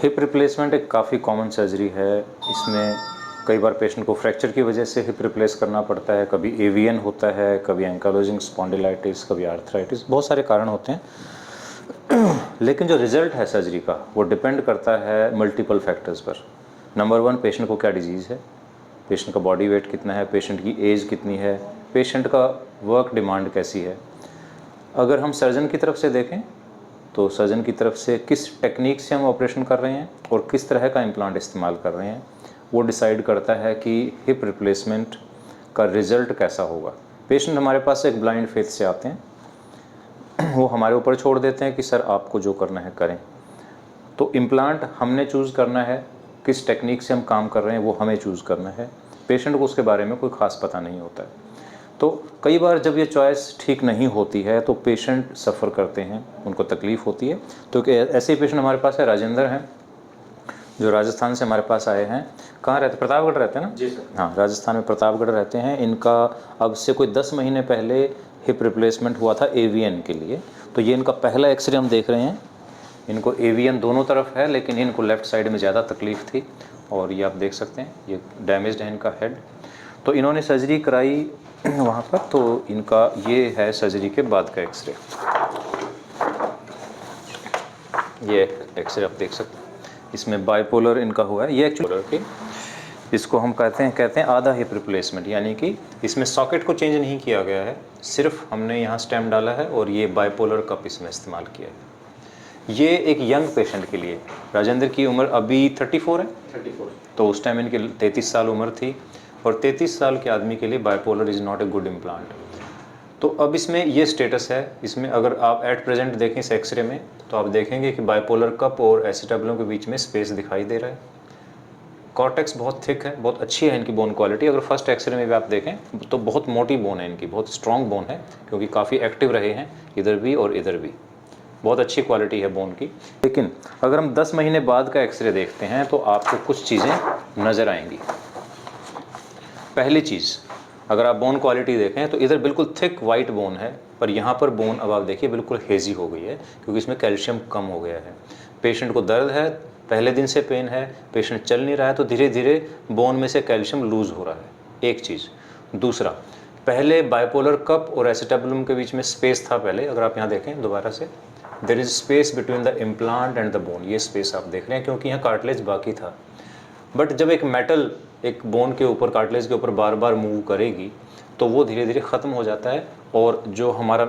Hip replacement एक काफ़ी common surgery है। इसमें कई बार पेशेंट को फ्रैक्चर की वजह से हिप रिप्लेस करना पड़ता है, कभी एवीएन होता है, कभी एंकालोजिंग स्पॉन्डिलाइटिस, कभी आर्थराइटिस, बहुत सारे कारण होते हैं। लेकिन जो रिजल्ट है सर्जरी का वो डिपेंड करता है मल्टीपल फैक्टर्स पर। नंबर 1, पेशेंट को क्या डिजीज़ है, पेशेंट का बॉडी वेट कितना है, पेशेंट की एज कितनी है, पेशेंट का वर्क डिमांड कैसी है। अगर हम सर्जन की तरफ से देखें तो सर्जन की तरफ से किस टेक्निक से हम ऑपरेशन कर रहे हैं और किस तरह का इम्प्लांट इस्तेमाल कर रहे हैं, वो डिसाइड करता है कि हिप रिप्लेसमेंट का रिज़ल्ट कैसा होगा। पेशेंट हमारे पास एक ब्लाइंड फेथ से आते हैं, वो हमारे ऊपर छोड़ देते हैं कि सर आपको जो करना है करें। तो इम्प्लांट हमने चूज़ करना है, किस टेक्निक से हम काम कर रहे हैं वो हमें चूज़ करना है। पेशेंट को उसके बारे में कोई ख़ास पता नहीं होता है। तो कई बार जब ये चॉइस ठीक नहीं होती है तो पेशेंट सफ़र करते हैं, उनको तकलीफ़ होती है। तो ऐसे ही पेशेंट हमारे पास है, राजेंद्र हैं, जो राजस्थान से हमारे पास आए हैं। कहाँ रहते, प्रतापगढ़ रहते हैं ना? जी सर। हाँ, राजस्थान में प्रतापगढ़ रहते हैं। इनका अब से कोई 10 महीने पहले हिप रिप्लेसमेंट हुआ था एवीएन के लिए। तो ये इनका पहला एक्सरे हम देख रहे हैं। इनको एवीएन दोनों तरफ है, लेकिन इनको लेफ़्ट साइड में ज़्यादा तकलीफ़ थी। और ये आप देख सकते हैं, ये डैमेज्ड है इनका हेड। तो इन्होंने सर्जरी कराई वहाँ पर। तो इनका ये है सर्जरी के बाद का एक्सरे। ये एक्सरे आप देख सकते हैं, इसमें बाइपोलर इनका हुआ है। ये एक्चुअली के इसको हम कहते हैं आधा हिप रिप्लेसमेंट, यानी कि इसमें सॉकेट को चेंज नहीं किया गया है, सिर्फ हमने यहाँ स्टेम डाला है और ये बाइपोलर कप इसमें इस्तेमाल किया है। ये एक यंग पेशेंट के लिए, राजेंद्र की उम्र अभी 34 है। 34। तो उस टाइम इनकी 33 साल उम्र थी, और 33 साल के आदमी के लिए bipolar is not a good implant. तो अब इसमें ये स्टेटस है। इसमें अगर आप एट प्रेजेंट देखें इस एक्सरे में, तो आप देखेंगे कि बाइपोलर कप और एसिटाबुलम के बीच में स्पेस दिखाई दे रहा है। कॉर्टेक्स बहुत थिक है, बहुत अच्छी है इनकी बोन क्वालिटी। अगर फर्स्ट एक्सरे में भी आप देखें तो बहुत मोटी बोन है इनकी, बहुत स्ट्रॉन्ग बोन है, क्योंकि काफ़ी एक्टिव रहे हैं इधर भी और इधर भी। बहुत अच्छी क्वालिटी है बोन की। लेकिन अगर हम 10 महीने बाद का एक्सरे देखते हैं तो आपको कुछ चीज़ें नज़र आएंगी। पहली चीज़, अगर आप बोन क्वालिटी देखें तो इधर बिल्कुल थिक वाइट बोन है, पर यहाँ पर बोन अब आप देखिए बिल्कुल हेजी हो गई है, क्योंकि इसमें कैल्शियम कम हो गया है। पेशेंट को दर्द है, पहले दिन से पेन है, पेशेंट चल नहीं रहा है, तो धीरे धीरे बोन में से कैल्शियम लूज़ हो रहा है, एक चीज़। दूसरा, पहले बाइपोलर कप और एसिटाबुलम के बीच में स्पेस था पहले, अगर आप यहाँ देखें दोबारा से, there is space between the implant and the bone. ये स्पेस आप देख रहे हैं, क्योंकि यहाँ कार्टिलेज बाकी था। बट जब एक मेटल एक बोन के ऊपर, कार्टिलेज के ऊपर बार बार मूव करेगी, तो वो धीरे धीरे ख़त्म हो जाता है, और जो हमारा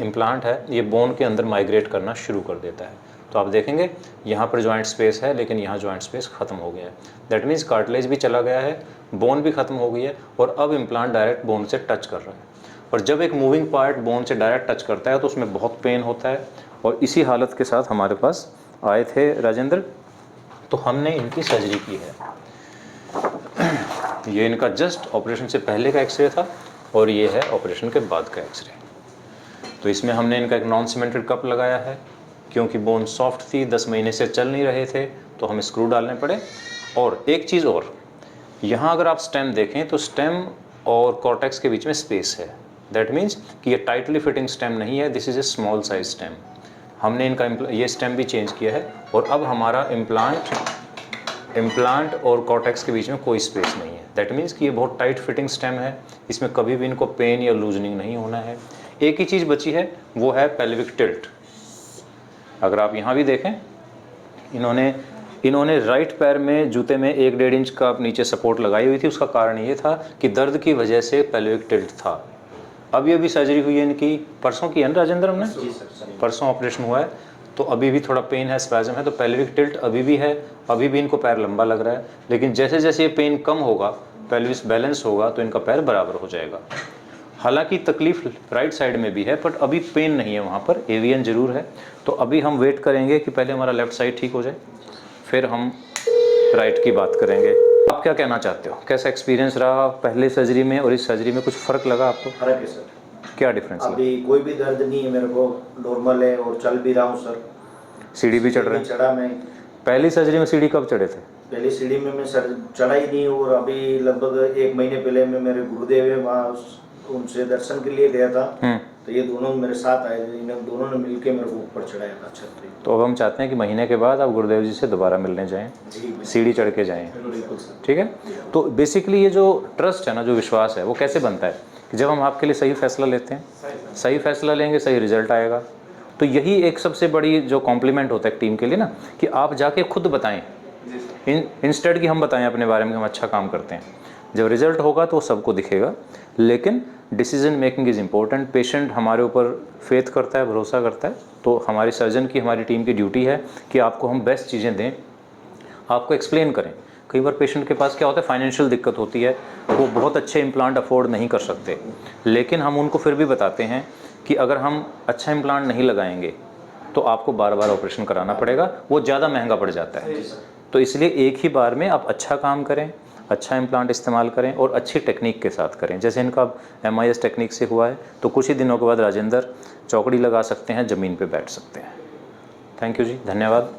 इम्प्लांट है ये बोन के अंदर माइग्रेट करना शुरू कर देता है। तो आप देखेंगे यहाँ पर जॉइंट स्पेस है, लेकिन यहाँ जॉइंट स्पेस ख़त्म हो गया है। दैट मीन्स कार्टिलेज भी चला गया है, बोन भी ख़त्म हो गई है, और अब इम्प्लांट डायरेक्ट बोन से टच कर रहा है। और जब एक मूविंग पार्ट बोन से डायरेक्ट टच करता है तो उसमें बहुत पेन होता है। और इसी हालत के साथ हमारे पास आए थे राजेंद्र, तो हमने इनकी सर्जरी की है। ये इनका जस्ट ऑपरेशन से पहले का एक्सरे था, और ये है ऑपरेशन के बाद का एक्सरे। तो इसमें हमने इनका एक नॉन सीमेंटेड कप लगाया है, क्योंकि बोन सॉफ्ट थी, 10 महीने से चल नहीं रहे थे, तो हमें स्क्रू डालने पड़े। और एक चीज़ और, यहाँ अगर आप स्टेम देखें तो स्टेम और कॉर्टेक्स के बीच में स्पेस है। दैट मीन्स कि ये टाइटली फिटिंग स्टेम नहीं है, this is a small size stem. हमने इनका ये स्टेम भी चेंज किया है, और अब हमारा इम्प्लांट और कॉर्टेक्स के बीच में कोई स्पेस नहीं है। दैट मीन्स कि ये बहुत टाइट फिटिंग स्टेम है, इसमें कभी भी इनको पेन या लूजनिंग नहीं होना है। एक ही चीज़ बची है, वो है पेल्विक टिल्ट। अगर आप यहाँ भी देखें, इन्होंने राइट पैर में जूते में 1-1.5 इंच का नीचे सपोर्ट लगाई हुई थी। उसका कारण ये था कि दर्द की वजह से पेल्विक टिल्ट था। अब ये भी सर्जरी हुई है इनकी, परसों की है ना राजेंद्र, हमने परसों ऑपरेशन हुआ है, तो अभी भी थोड़ा पेन है, स्पैज़म है, तो पेल्विक टिल्ट अभी भी है, अभी भी इनको पैर लंबा लग रहा है। लेकिन जैसे जैसे ये पेन कम होगा, पेल्विस बैलेंस होगा, तो इनका पैर बराबर हो जाएगा। हालांकि तकलीफ राइट साइड में भी है, बट अभी पेन नहीं है वहाँ पर, एवीएन जरूर है। तो अभी हम वेट करेंगे कि पहले हमारा लेफ्ट साइड ठीक हो जाए, फिर हम राइट की बात करेंगे। आप क्या कहना चाहते हो, कैसा एक्सपीरियंस रहा पहले सर्जरी में और इस सर्जरी में? कुछ फ़र्क लगा आपको? फर्क है सर, क्या डिफरेंस लगा? अभी कोई भी दर्द नहीं है मेरे को, नॉर्मल है और चल भी रहा हूँ सर। सीढ़ी भी चढ़ रहे हैं? चढ़ा मैं। पहली सर्जरी में सीढ़ी कब चढ़े थे? पहली सीढ़ी में मैं सर चढ़ा ही नहीं, और अभी लगभग 1 महीने पहले मैं मेरे गुरुदेव है वहाँ उनसे दर्शन के लिए गया था, तो ये दोनों मेरे साथ आए थे, इन्हें दोनों ने मिलके मेरे को ऊपर चढ़ाया था छत पे। तो अब हम चाहते हैं कि महीने के बाद आप गुरुदेव जी से दोबारा मिलने जाएं, जी सीढ़ी चढ़ के जाएं, बिल्कुल सर। ठीक है। तो बेसिकली ये जो ट्रस्ट है ना, जो विश्वास है, वो कैसे बनता है कि जब हम आपके लिए सही फैसला लेते हैं, सही फैसला लेंगे सही रिजल्ट आएगा। तो यही एक सबसे बड़ी जो कॉम्प्लीमेंट होता है टीम के लिए ना, कि आप जाके खुद बताएं इंस्टेड कि हम बताएं अपने बारे में कि हम अच्छा काम करते हैं। जब रिजल्ट होगा तो वो सबको दिखेगा, लेकिन decision making is important. Patient हमारे ऊपर फेथ करता है, भरोसा करता है, तो हमारी सर्जन की, हमारी टीम की ड्यूटी है कि आपको हम बेस्ट चीज़ें दें, आपको एक्सप्लेन करें। कई बार पेशेंट के पास क्या होता है, फाइनेंशियल दिक्कत होती है, वो बहुत अच्छे इम्प्लांट अफोर्ड नहीं कर सकते, लेकिन हम उनको फिर भी बताते हैं कि अगर हम अच्छा इम्प्लांट नहीं लगाएंगे तो आपको बार बार ऑपरेशन कराना पड़ेगा, वो ज़्यादा महंगा पड़ जाता है। तो इसलिए एक ही बार में आप अच्छा काम करें, अच्छा इम्प्लांट इस्तेमाल करें और अच्छी टेक्निक के साथ करें। जैसे इनका MIS टेक्निक से हुआ है, तो कुछ ही दिनों के बाद राजेंद्र चौकड़ी लगा सकते हैं, ज़मीन पे बैठ सकते हैं। थैंक यू जी, धन्यवाद।